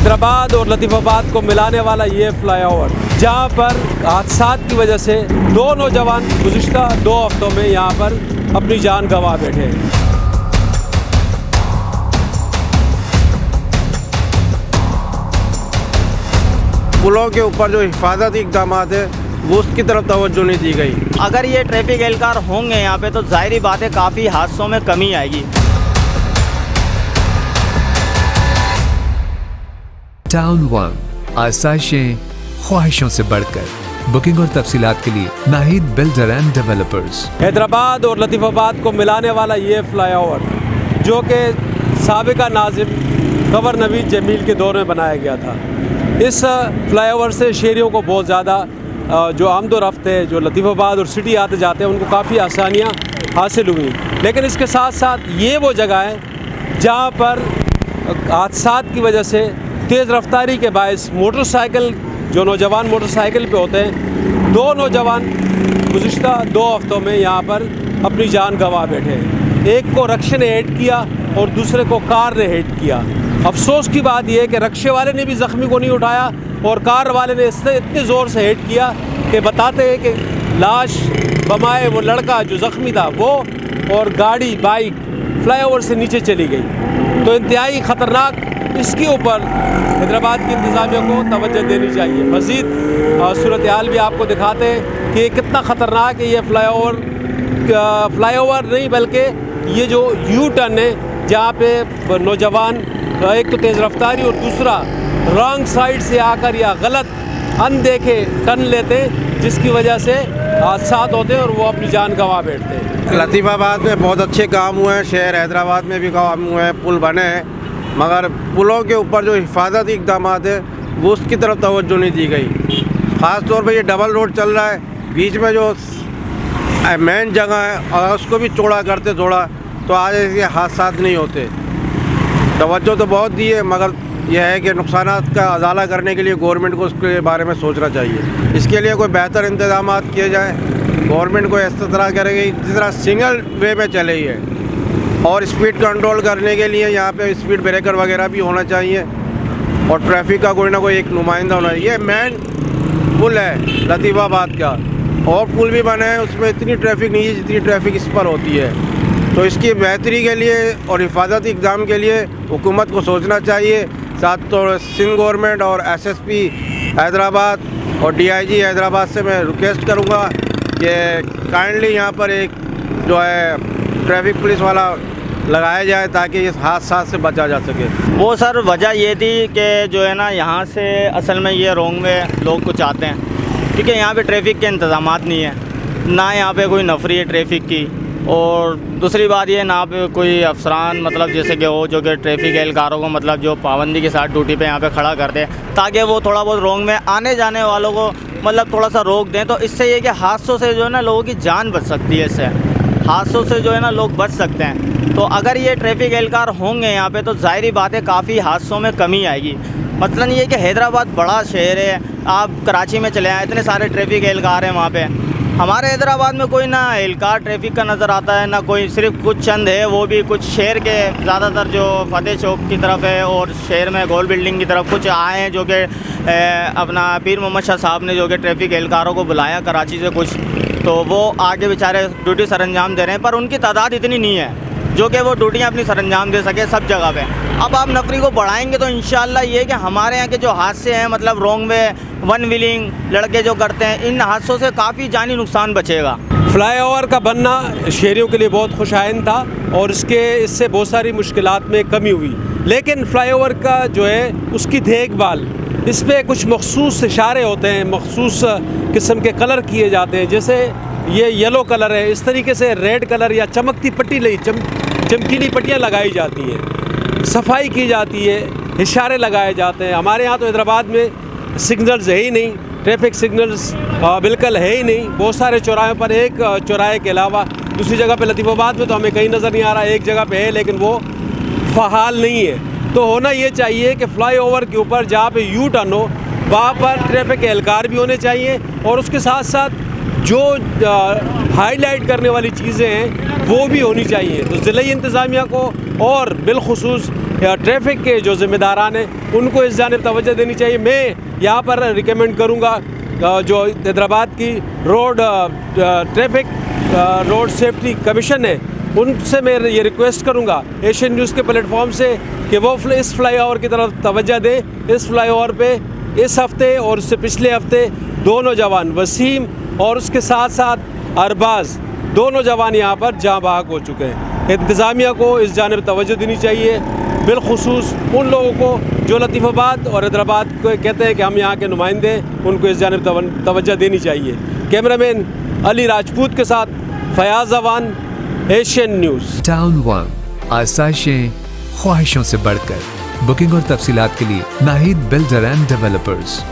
हैदराबाद और लतीफ़ाबाद को मिलाने वाला ये फ्लाईओवर, जहाँ पर हादसात की वजह से दो नौजवान गुज़िश्ता 2 हफ्तों में यहाँ पर अपनी जान गंवा बैठे। पुलों के ऊपर जो हिफाजती इक़दाम है वो उसकी तरफ तवज्जो नहीं दी गई। अगर ये ट्रैफिक एहलकार होंगे यहाँ पे तो ज़ाहिरी बात है काफ़ी हादसों में कमी आएगी। टाउन वन, आसाइशें ख्वाहिशों से बढ़कर। बुकिंग और तफसीलात के लिए Nahid builder and developers. Hyderabad और लतीफ़ाबाद को मिलाने वाला ये फ्लाईओवर, जो कि साबिका नाज़िम कवर नवीद जमील के दौर में बनाया गया था, इस फ्लाईओवर से शहरियों को बहुत ज़्यादा जो आमदोरफ्त है, जो लतीफ़ाबाद और सिटी आते जाते हैं, उनको काफ़ी आसानियाँ हासिल हुई। लेकिन इसके साथ साथ ये वो जगह है जहाँ पर हादसात की वजह से तेज़ रफ्तारी के बायस मोटरसाइकिल, जो नौजवान मोटरसाइकिल पे होते हैं, 2 नौजवान गुज़िश्ता 2 हफ्तों में यहाँ पर अपनी जान गंवा बैठे। एक को रक्शे ने हिट किया और दूसरे को कार ने हिट किया। अफसोस की बात यह है कि रक्शे वाले ने भी ज़ख्मी को नहीं उठाया और कार वाले ने इससे इतने ज़ोर से हिट किया कि बताते हैं कि लाश बमाए वो लड़का जो ज़ख्मी था वो, और गाड़ी बाइक फ्लाईओवर से नीचे चली गई। तो इंतहाई ख़तरनाक, इसके ऊपर हैदराबाद की इंतज़ामिया को तवज्जो देनी चाहिए। मज़ीद सूरत हाल भी आपको दिखाते हैं कि कितना ख़तरनाक है ये फ्लाईओवर नहीं बल्कि ये जो यू टर्न है, जहाँ पे नौजवान एक तो तेज़ रफ्तारी और दूसरा रॉन्ग साइड से आकर या गलत अनदेखे टर्न लेते हैं, जिसकी वजह से हादसात होते हैं और वो अपनी जान गंवा बैठते हैं। लतीफ़ाबाद में बहुत अच्छे काम हुए हैं, शहर हैदराबाद में भी काम हुए हैं, पुल बने हैं, मगर पुलों के ऊपर जो हिफाजती इक़दाम है वो उसकी तरफ तवज्जो नहीं दी गई। ख़ास तौर पे ये डबल रोड चल रहा है, बीच में जो मेन जगह है अगर उसको भी चौड़ा करते थोड़ा तो आज ऐसे हादसा नहीं होते। तवज्जो तो बहुत दी है, मगर यह है कि नुकसानात का अजाला करने के लिए गवर्नमेंट को उसके बारे में सोचना चाहिए। इसके लिए कोई बेहतर इंतजाम किए जाए। गवर्नमेंट को इस तरह करेगी जिस तरह सिंगल वे में चले ही है, और स्पीड कंट्रोल करने के लिए यहाँ पे स्पीड ब्रेकर वगैरह भी होना चाहिए, और ट्रैफिक का कोई ना कोई एक नुमाइंदा होना चाहिए। ये मेन पुल है लतीफ़ाबाद का, और पुल भी बने हैं, उसमें इतनी ट्रैफिक नहीं है जितनी ट्रैफिक इस पर होती है। तो इसकी बेहतरी के लिए और हिफाजती इक़दाम के लिए हुकूमत को सोचना चाहिए। साथ तो सिंध गवर्नमेंट और SSP हैदराबाद और DIG हैदराबाद से मैं रिक्वेस्ट करूँगा कि काइंडली यहाँ पर एक जो है ट्रैफिक पुलिस वाला लगाया जाए ताकि इस हादसा से बचा जा सके। वो सर वजह ये थी कि जो है ना, यहाँ से असल में ये रोंग में लोग कुछ आते हैं, क्योंकि यहाँ पे ट्रैफिक के इंतज़ामात नहीं है, ना यहाँ पे कोई नफरी है ट्रैफिक की, और दूसरी बात ये ना पे कोई अफसरान मतलब जैसे कि वो जो कि ट्रैफिक एहलकारों को मतलब जो पाबंदी के साथ ड्यूटी पे यहाँ पे खड़ा कर दें, ताकि वो थोड़ा बहुत रोंग में आने जाने वालों को मतलब थोड़ा सा रोक दें। तो इससे ये कि हादसों से जो है ना लोगों की जान बच सकती है, इससे हादसों से जो है ना लोग बच सकते हैं। तो अगर ये ट्रैफिक एहलकार होंगे यहाँ पे तो ज़ाहिरी बात है काफ़ी हादसों में कमी आएगी। मतलब ये कि हैदराबाद बड़ा शहर है, आप कराची में चले आए, इतने सारे ट्रैफिक एहलकार हैं वहाँ पे। हमारे हैदराबाद में कोई ना एहलकार ट्रैफिक का नज़र आता है, ना कोई, सिर्फ कुछ चंद है, वो भी कुछ शहर के ज़्यादातर जो फतेह चौक की तरफ है और शहर में गोल बिल्डिंग की तरफ कुछ आए हैं, जो कि अपना पीर मोहम्मद शाह साहब ने जो कि ट्रैफिक एहलकारों को बुलाया कराची से कुछ, तो वो आगे बेचारे ड्यूटी सरअंजाम दे रहे हैं, पर उनकी तादाद इतनी नहीं है जो कि वो ड्यूटियाँ अपनी सरअंजाम दे सके सब जगह पे। अब आप नफरी को बढ़ाएंगे तो इंशाल्लाह ये कि हमारे यहाँ के जो हादसे हैं, मतलब रोंग में वन व्हीलिंग लड़के जो करते हैं, इन हादसों से काफ़ी जानी नुकसान बचेगा। फ्लाईओवर का बनना शहरियों के लिए बहुत खुशाइन था और इससे बहुत सारी मुश्किलात में कमी हुई। लेकिन फ्लाईओवर का जो है उसकी देखभाल, इस पर कुछ मखसूस इशारे होते हैं, मखसूस किस्म के कलर किए जाते हैं। जैसे ये येलो कलर है, इस तरीके से रेड कलर या चमकती पट्टी चमकीली पट्टियाँ लगाई जाती हैं, सफाई की जाती है, इशारे लगाए जाते हैं। हमारे यहाँ तो हैदराबाद में सिग्नल्स है ही नहीं, ट्रैफिक सिग्नल्स बिल्कुल है ही नहीं। बहुत सारे चौराहे पर, एक चौराहे के अलावा दूसरी जगह पे लतीफ़ाबाद में तो हमें कहीं नज़र नहीं आ रहा, एक जगह पे है लेकिन वो फ़हाल नहीं है। तो होना ये चाहिए कि फ्लाईओवर के ऊपर जहाँ पे यू टर्न हो वहाँ पर ट्रैफिक एहलकार भी होने चाहिए, और उसके साथ साथ जो हाईलाइट करने वाली चीज़ें हैं वो भी होनी चाहिए। तो ज़िले इंतज़ामिया को और बिलखुसूस ट्रैफिक के जो ज़िम्मेदारान हैं उनको इस जानिब तवज्जो देनी चाहिए। मैं यहाँ पर रिकमेंड करूँगा जो हैदराबाद की road traffic road safety commission है उनसे मैं ये रिक्वेस्ट करूँगा एशियन न्यूज़ के प्लेटफॉर्म से कि वो इस फ्लाईओवर की तरफ तवज्जो दें। इस फ्लाईओवर पे इस हफ्ते और उससे पिछले हफ्ते दो नौजवान वसीम और उसके साथ साथ अरबाज दोनों जवान यहाँ पर जाँ बहक हो चुके हैं। इंतज़ामिया को इस जानिब तवज्जो देनी चाहिए, बिलखुसूस उन लोगों को जो लतीफ़ाबाद और हैदराबाद को कहते हैं कि हम यहाँ के नुमाइंदे, उनको इस जानिब तवज्जो देनी चाहिए। कैमरामैन अली राजपूत के साथ फयाज़ जवान, एशियन न्यूज़। टाउन वन, आसाइशें ख्वाहिशों से बढ़कर। बुकिंग और तफसीलात के लिए नाहिद बिल्डर एंड डेवलपर्स।